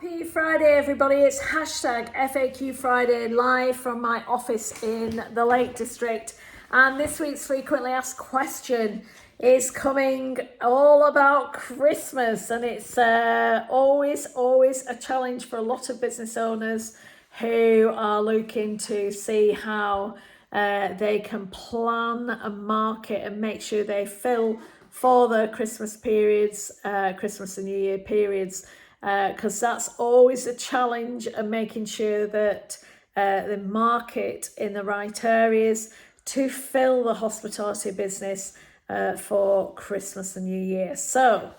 Happy Friday, everybody. It's hashtag FAQ Friday live from my office in the Lake District. And this week's frequently asked question is coming all about Christmas. And it's always a challenge for a lot of business owners who are looking to see how they can plan and market and make sure they fill for the Christmas periods, Christmas and New Year periods, because that's always a challenge, and making sure that they market in the right areas to fill the hospitality business for Christmas and New Year. So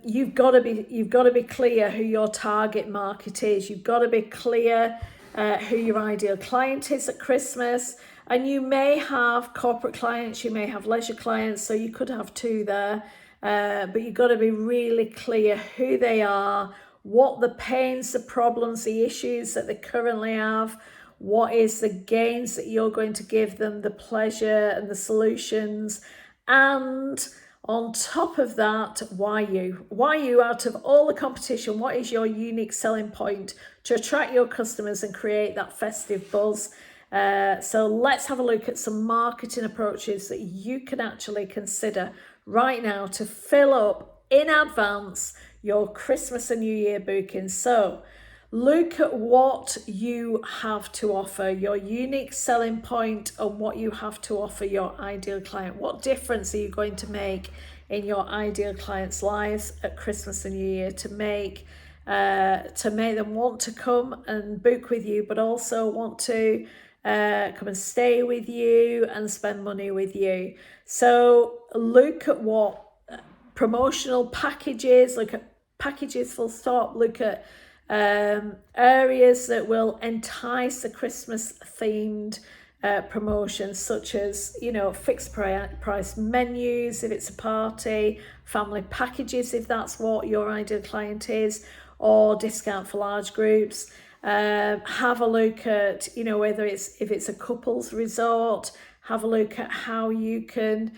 you've got to be clear who your target market is. You've got to be clear who your ideal client is at Christmas. And you may have corporate clients, you may have leisure clients, so you could have two there. But you've got to be really clear who they are, what the pains, the problems, the issues that they currently have, what is the gains that you're going to give them, the pleasure and the solutions. And on top of that, why you? Why you out of all the competition? What is your unique selling point to attract your customers and create that festive buzz? So let's have a look at some marketing approaches that you can actually consider right now to fill up in advance your Christmas and New Year bookings. So look at what you have to offer, your unique selling point, and what you have to offer your ideal client. What difference are you going to make in your ideal clients' lives at Christmas and New Year to make them want to come and book with you, but also want to come and stay with you and spend money with you. So look at what promotional packages, look at packages full stop, look at areas that will entice the Christmas themed promotions, such as, fixed price menus if it's a party, family packages if that's what your ideal client is, or discount for large groups. Have a look at, whether if it's a couples resort, have a look at how you can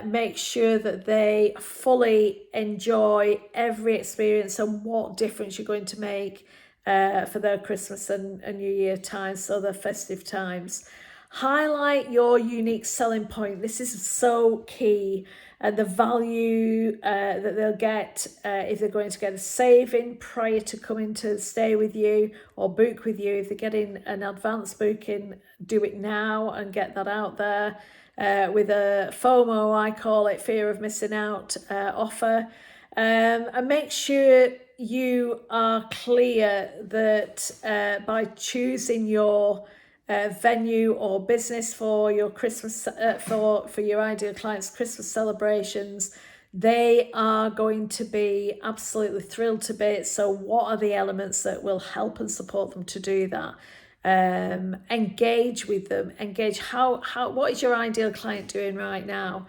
make sure that they fully enjoy every experience and what difference you're going to make for their Christmas and New Year times, so their festive times. Highlight your unique selling point. This is so key. The value that they'll get if they're going to get a saving prior to coming to stay with you or book with you. If they're getting an advance booking, do it now and get that out there with a FOMO, I call it, fear of missing out offer. And make sure you are clear that by choosing your venue or business for your Christmas for your ideal clients' Christmas celebrations, they are going to be absolutely thrilled to bits. So what are the elements that will help and support them to do that? Engage with them. Engage how what is your ideal client doing right now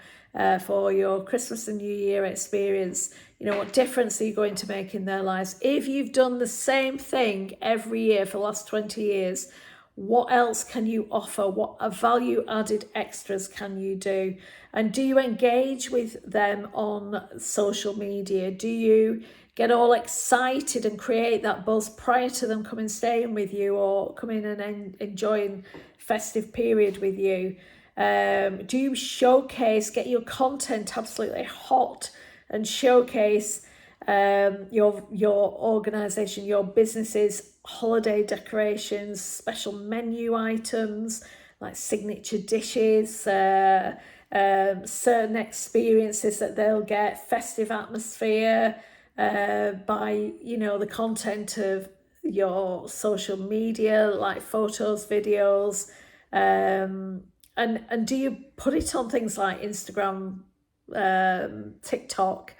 for your Christmas and New Year experience? What difference are you going to make in their lives? If you've done the same thing every year for the last 20 years, what else can you offer? What value added extras can you do? And do you engage with them on social media? Do you get all excited and create that buzz prior to them coming staying with you or coming and enjoying festive period with you? Do you showcase, get your content absolutely hot and showcase your organization, your business's holiday decorations, special menu items like signature dishes, certain experiences that they'll get, festive atmosphere by the content of your social media, like photos, videos, and do you put it on things like Instagram, TikTok,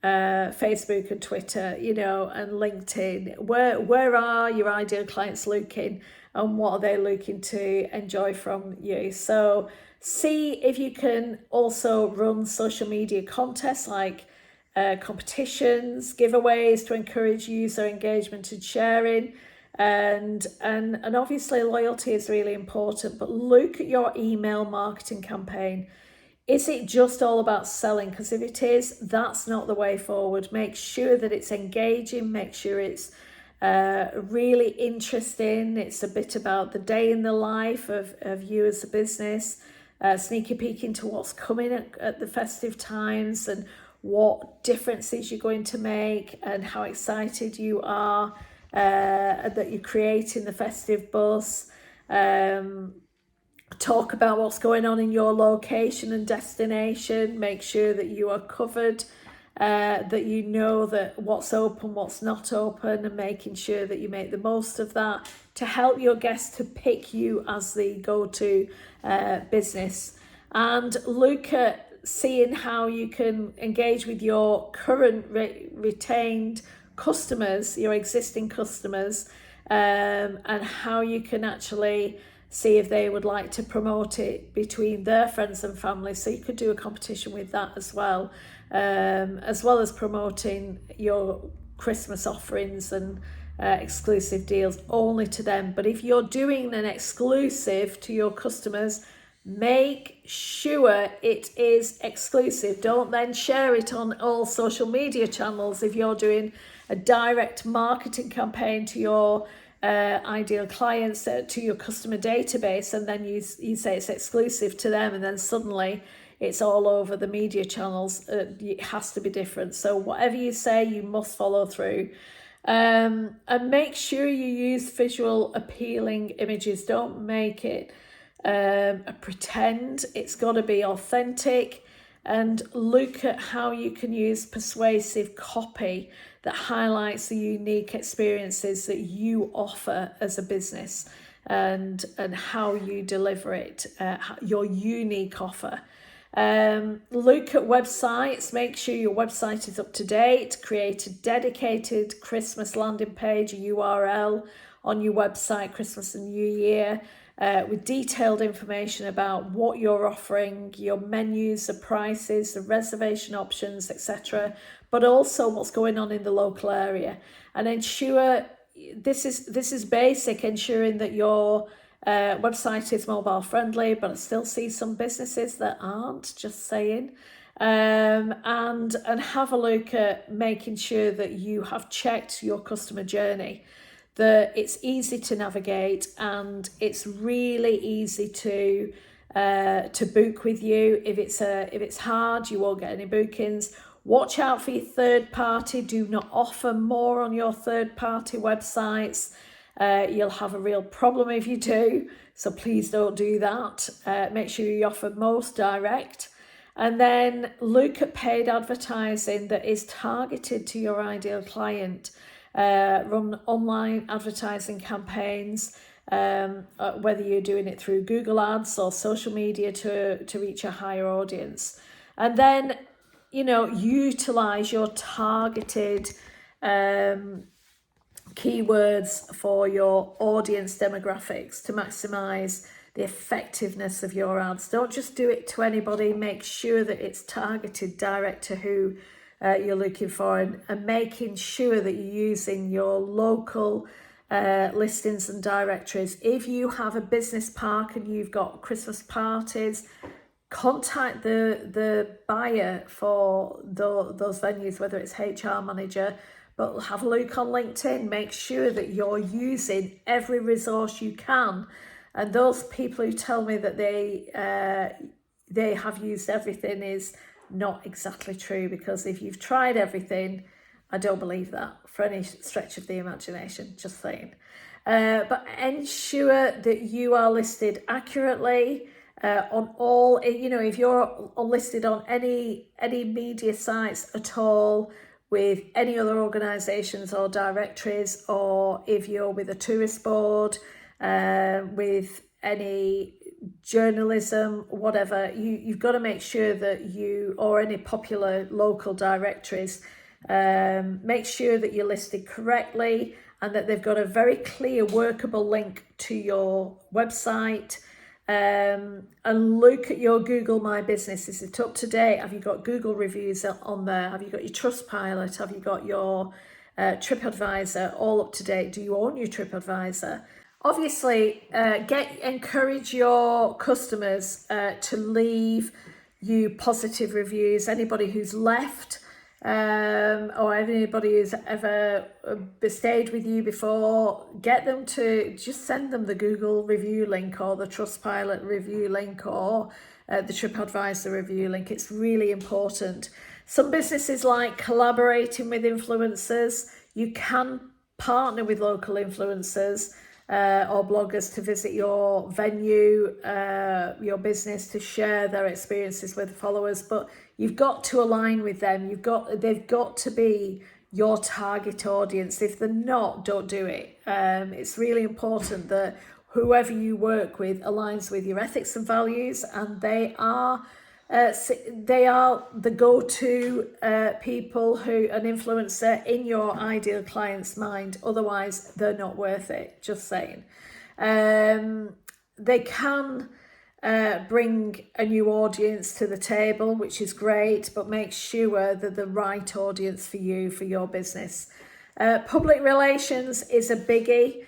Facebook and Twitter, and LinkedIn? Where are your ideal clients looking, and what are they looking to enjoy from you? So see if you can also run social media contests like competitions, giveaways to encourage user engagement and sharing. And obviously loyalty is really important, but look at your email marketing campaign. is it just all about selling? Because if it is, that's not the way forward. Make sure that it's engaging, make sure it's really interesting. It's a bit about the day in the life of you as a business, sneaky peek into what's coming at the festive times and what differences you're going to make and how excited you are that you're creating the festive buzz. Talk about what's going on in your location and destination. Make sure that you are covered, that you know that what's open, what's not open, and making sure that you make the most of that to help your guests to pick you as the go-to business. And look at seeing how you can engage with your current retained customers, your existing customers, and how you can actually see if they would like to promote it between their friends and family. So you could do a competition with that as well as promoting your Christmas offerings and exclusive deals only to them. But if you're doing an exclusive to your customers, make sure it is exclusive. Don't then share it on all social media channels if you're doing a direct marketing campaign to your ideal clients, to your customer database, and then you say it's exclusive to them, and then suddenly it's all over the media channels. It has to be different. So whatever you say, you must follow through. And make sure you use visual appealing images. Don't make it a pretend. It's got to be authentic. And look at how you can use persuasive copy that highlights the unique experiences that you offer as a business, and how you deliver it, your unique offer. Look at websites. Make sure your website is up to date. Create a dedicated Christmas landing page, a URL on your website, Christmas and New Year, with detailed information about what you're offering, your menus, the prices, the reservation options, etc., but also what's going on in the local area. And ensure, this is basic, ensuring that your website is mobile friendly, but I still see some businesses that aren't, just saying. And have a look at making sure that you have checked your customer journey, that it's easy to navigate and it's really easy to book with you. If it's hard, you won't get any bookings. Watch out for your third party. Do not offer more on your third party websites. You'll have a real problem if you do, so please don't do that. Make sure you offer most direct. And then look at paid advertising that is targeted to your ideal client. Run online advertising campaigns, whether you're doing it through Google Ads or social media to reach a higher audience. And then, utilize your targeted keywords for your audience demographics to maximize the effectiveness of your ads. Don't just do it to anybody. Make sure that it's targeted direct to who you're looking for, and making sure that you're using your local listings and directories. If you have a business park and you've got Christmas parties, contact the buyer for those venues, whether it's HR manager, but have a look on LinkedIn. Make sure that you're using every resource you can. And those people who tell me that they have used everything is not exactly true, because if you've tried everything, I don't believe that for any stretch of the imagination, just saying. But ensure that you are listed accurately on all, if you're listed on any media sites at all, with any other organisations or directories, or if you're with a tourist board, with any journalism, whatever, you've got to make sure that you, or any popular local directories, make sure that you're listed correctly and that they've got a very clear workable link to your website. And look at your Google My Business. Is it up to date? Have you got Google reviews on there? Have you got your Trustpilot? Have you got your TripAdvisor all up to date? Do you own your TripAdvisor? Obviously, encourage your customers to leave you positive reviews. Anybody who's left or anybody who's ever stayed with you before, get them to just send them the Google review link or the Trustpilot review link or the TripAdvisor review link. It's really important. Some businesses like collaborating with influencers. You can partner with local influencers or bloggers to visit your venue, your business, to share their experiences with followers, but you've got to align with them. They've got to be your target audience. If they're not, don't do it. It's really important that whoever you work with aligns with your ethics and values, and they are the go-to people who an influencer in your ideal client's mind. Otherwise, they're not worth it. Just saying. They can bring a new audience to the table, which is great, but make sure they're the right audience for you, for your business. Public relations is a biggie.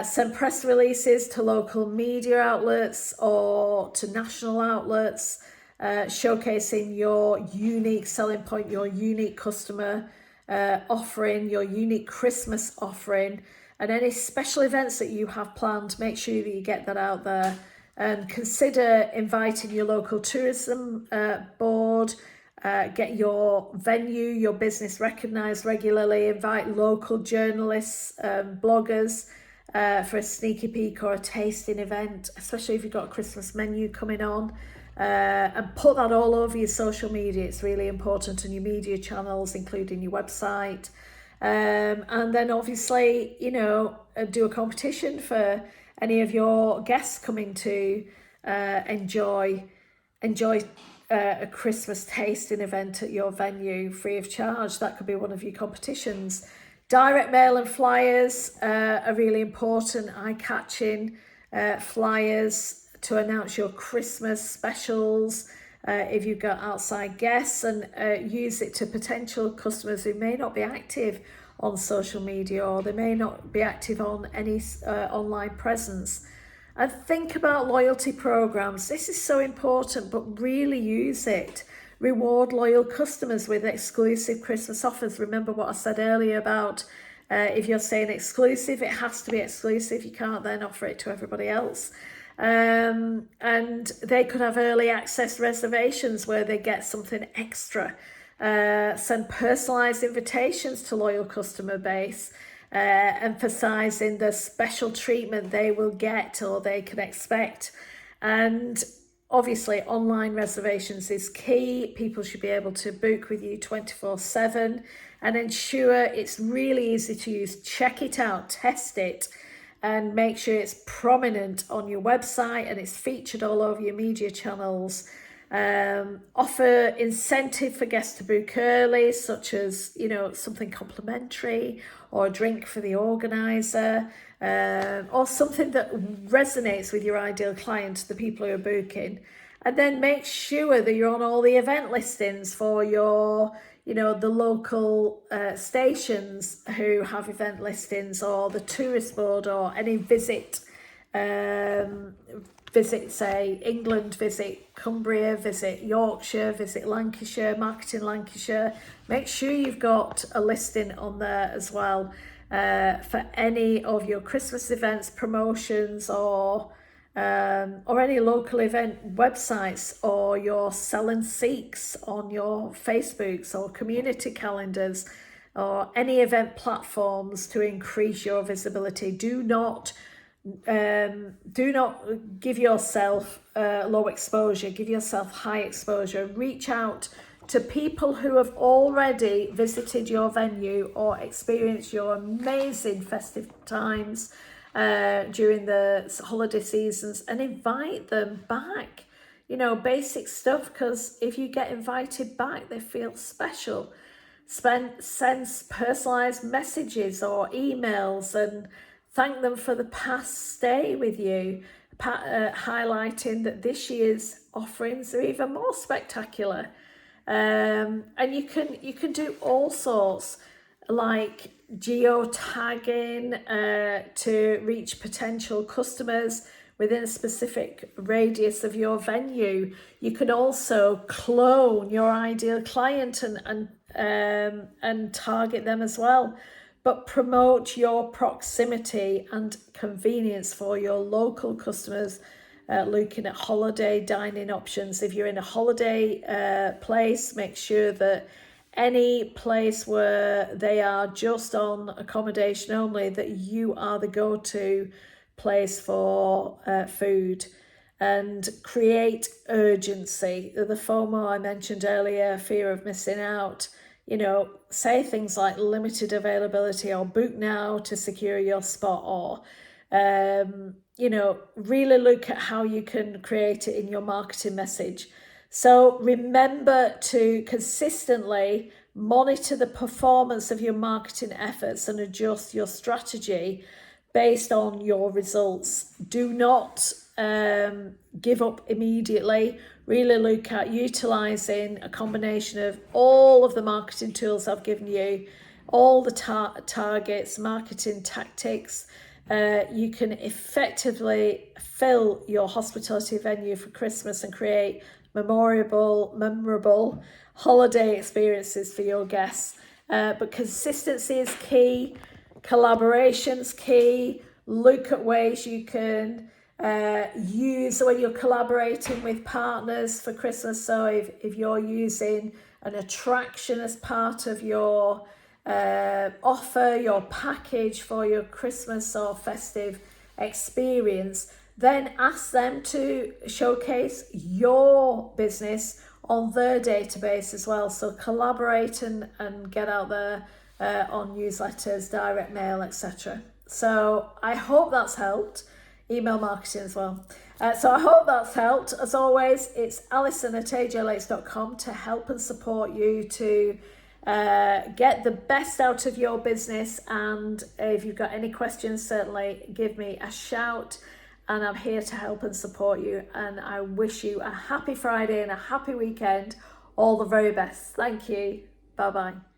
Send press releases to local media outlets or to national outlets, showcasing your unique selling point, your unique customer offering, your unique Christmas offering, and any special events that you have planned. Make sure that you get that out there. And consider inviting your local tourism board. Get your venue, your business recognised regularly. Invite local journalists, bloggers for a sneaky peek or a tasting event, especially if you've got a Christmas menu coming on. And put that all over your social media. It's really important, and your media channels, including your website. And then obviously, do a competition for any of your guests coming to enjoy a Christmas tasting event at your venue free of charge. That could be one of your competitions. Direct mail and flyers are really important, eye-catching flyers to announce your Christmas specials if you've got outside guests, and use it to potential customers who may not be active on social media, or they may not be active on any online presence. And think about loyalty programs. This is so important, but really use it. Reward loyal customers with exclusive Christmas offers. Remember what I said earlier about if you're saying exclusive, it has to be exclusive. You can't then offer it to everybody else. And they could have early access reservations where they get something extra. Send personalised invitations to loyal customer base, emphasising the special treatment they will get or they can expect. And obviously, online reservations is key. People should be able to book with you 24/7, and ensure it's really easy to use. Check it out, test it, and make sure it's prominent on your website and it's featured all over your media channels. Offer incentive for guests to book early, such as something complimentary or a drink for the organizer, or something that resonates with your ideal client, the people who are booking. And then make sure that you're on all the event listings for your the local stations who have event listings, or the tourist board, or any visit, say England, visit Cumbria, visit Yorkshire, visit Lancashire, Marketing Lancashire. Make sure you've got a listing on there as well for any of your Christmas events, promotions, or any local event websites, or your selling seeks on your Facebooks or community calendars, or any event platforms to increase your visibility. Do not give yourself low exposure. Give yourself high exposure. Reach out to people who have already visited your venue or experienced your amazing festive times during the holiday seasons, and invite them back. Basic stuff, because if you get invited back, they feel special. Send personalized messages or emails and thank them for the past stay with you, highlighting that this year's offerings are even more spectacular. And you can do all sorts, like geotagging to reach potential customers within a specific radius of your venue. You can also clone your ideal client and target them as well. But promote your proximity and convenience for your local customers, looking at holiday dining options. If you're in a holiday place, make sure that any place where they are just on accommodation only, that you are the go-to place for food. And create urgency. The FOMO I mentioned earlier, fear of missing out. Say things like limited availability or book now to secure your spot, or really look at how you can create it in your marketing message. So remember to consistently monitor the performance of your marketing efforts and adjust your strategy based on your results. Do not give up immediately. Really look at utilizing a combination of all of the marketing tools I've given you, all the targets, marketing tactics. You can effectively fill your hospitality venue for Christmas and create memorable holiday experiences for your guests. But consistency is key, collaboration's key. Look at ways you can use when you're collaborating with partners for Christmas. So if you're using an attraction as part of your offer, your package for your Christmas or festive experience, then ask them to showcase your business on their database as well. So collaborate and get out there on newsletters, direct mail, etc. So I hope that's helped. Email marketing as well. So I hope that's helped. As always, it's alison@ajlates.com to help and support you to get the best out of your business. And if you've got any questions, certainly give me a shout, and I'm here to help and support you. And I wish you a happy Friday and a happy weekend. All the very best. Thank you. Bye-bye.